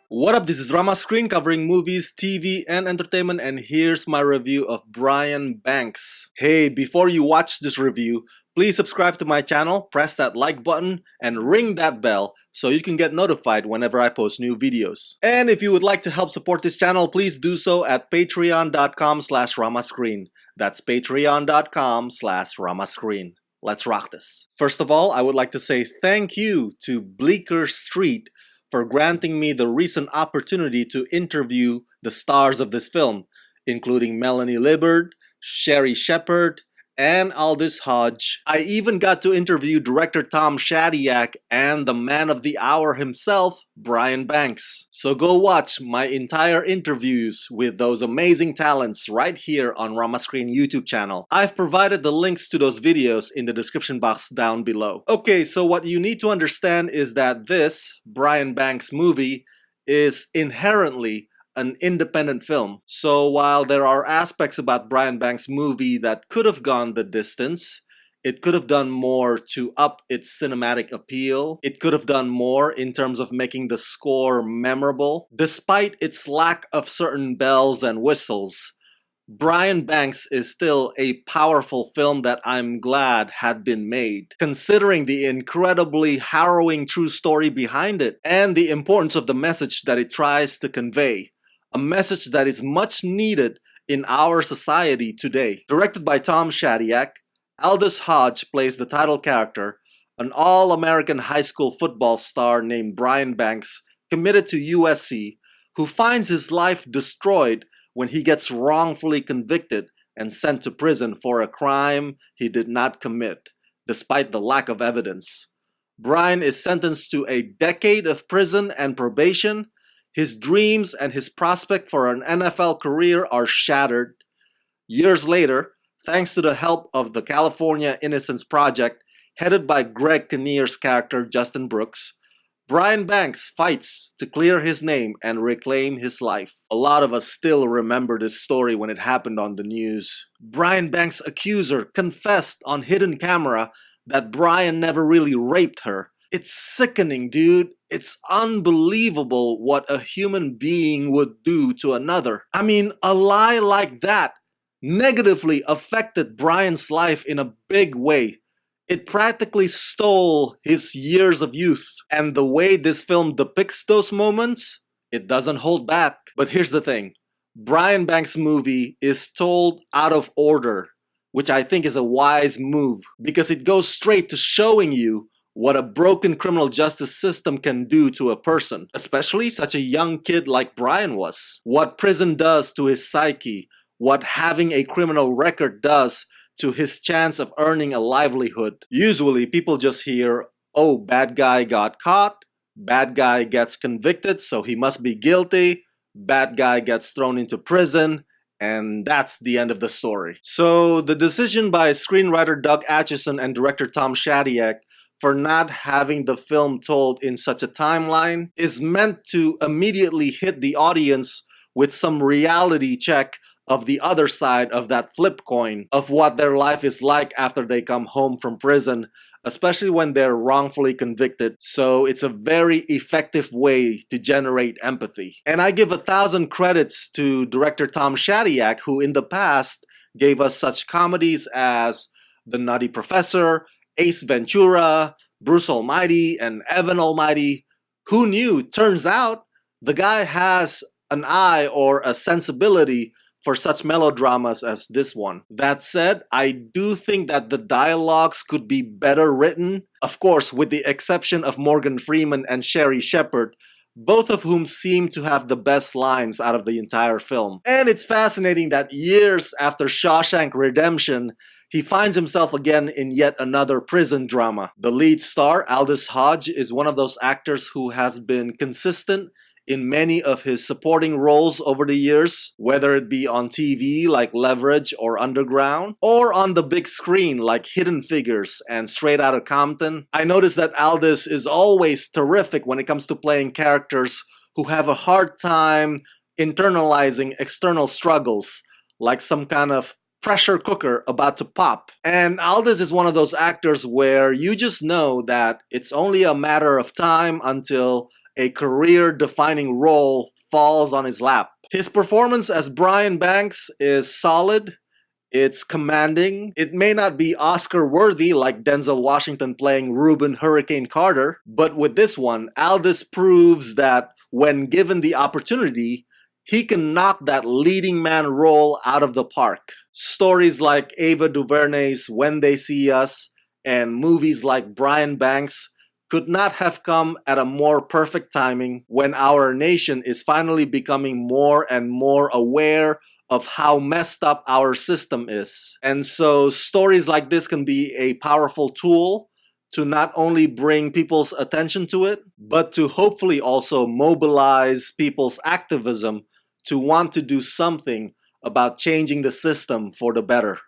What up, this is Rama Screen covering movies, TV, and entertainment, and here's my review of Brian Banks. Hey, before you watch this review, please subscribe to my channel, press that like button, and ring that bell so you can get notified whenever I post new videos. And if you would like to help support this channel, please do so at patreon.com/ramascreen. That's patreon.com/ramascreen. Let's rock this. First of all, I would like to say thank you to Bleecker Street for granting me the recent opportunity to interview the stars of this film, including Melanie Liburd, Sherry Shepard, and Aldis Hodge. I even got to interview director Tom Shadyac and the man of the hour himself, Brian Banks. So go watch my entire interviews with those amazing talents right here on Rama Screen YouTube channel. I've provided the links to those videos in the description box down below. Okay, so what you need to understand is that this Brian Banks movie is inherently an independent film. So while there are aspects about Brian Banks' movie that could have gone the distance, it could have done more to up its cinematic appeal. It could have done more in terms of making the score memorable. Despite its lack of certain bells and whistles, Brian Banks is still a powerful film that I'm glad had been made, considering the incredibly harrowing true story behind it and the importance of the message that it tries to convey. A message that is much needed in our society today. Directed by Tom Shadyac, Aldis Hodge plays the title character, an all-American high school football star named Brian Banks, committed to USC, who finds his life destroyed when he gets wrongfully convicted and sent to prison for a crime he did not commit, despite the lack of evidence. Brian is sentenced to a decade of prison and probation. His dreams and his prospect for an NFL career are shattered. Years later, thanks to the help of the California Innocence Project, headed by Greg Kinnear's character Justin Brooks, Brian Banks fights to clear his name and reclaim his life. A lot of us still remember this story when it happened on the news. Brian Banks' accuser confessed on hidden camera that Brian never really raped her. It's sickening, dude. It's unbelievable what a human being would do to another. I mean, a lie like that negatively affected Brian's life in a big way. It practically stole his years of youth. And the way this film depicts those moments, it doesn't hold back. But here's the thing. Brian Banks' movie is told out of order, which I think is a wise move, because it goes straight to showing you what a broken criminal justice system can do to a person, especially such a young kid like Brian was. What prison does to his psyche, what having a criminal record does to his chance of earning a livelihood. Usually people just hear, oh, bad guy got caught, bad guy gets convicted, so he must be guilty, bad guy gets thrown into prison, and that's the end of the story. So the decision by screenwriter Doug Acheson and director Tom Shadyac for not having the film told in such a timeline is meant to immediately hit the audience with some reality check of the other side of that flip coin of what their life is like after they come home from prison, especially when they're wrongfully convicted. So it's a very effective way to generate empathy. And I give 1,000 credits to director Tom Shadyac, who in the past gave us such comedies as The Nutty Professor, Ace Ventura, Bruce Almighty, and Evan Almighty. Who knew? Turns out the guy has an eye or a sensibility for such melodramas as this one. That said, I do think that the dialogues could be better written. Of course, with the exception of Morgan Freeman and Sherry Shepard, both of whom seem to have the best lines out of the entire film. And it's fascinating that years after Shawshank Redemption, he finds himself again in yet another prison drama. The lead star, Aldis Hodge, is one of those actors who has been consistent in many of his supporting roles over the years, whether it be on TV like Leverage or Underground, or on the big screen like Hidden Figures and Straight Outta Compton. I noticed that Aldis is always terrific when it comes to playing characters who have a hard time internalizing external struggles, like some kind of pressure cooker about to pop. And Aldis is one of those actors where you just know that it's only a matter of time until a career-defining role falls on his lap. His performance as Brian Banks is solid. It's commanding. It may not be Oscar-worthy like Denzel Washington playing Reuben Hurricane Carter, but with this one, Aldis proves that when given the opportunity, he can knock that leading man role out of the park. Stories like Ava DuVernay's When They See Us and movies like Brian Banks could not have come at a more perfect timing when our nation is finally becoming more and more aware of how messed up our system is. And so stories like this can be a powerful tool to not only bring people's attention to it, but to hopefully also mobilize people's activism to want to do something about changing the system for the better.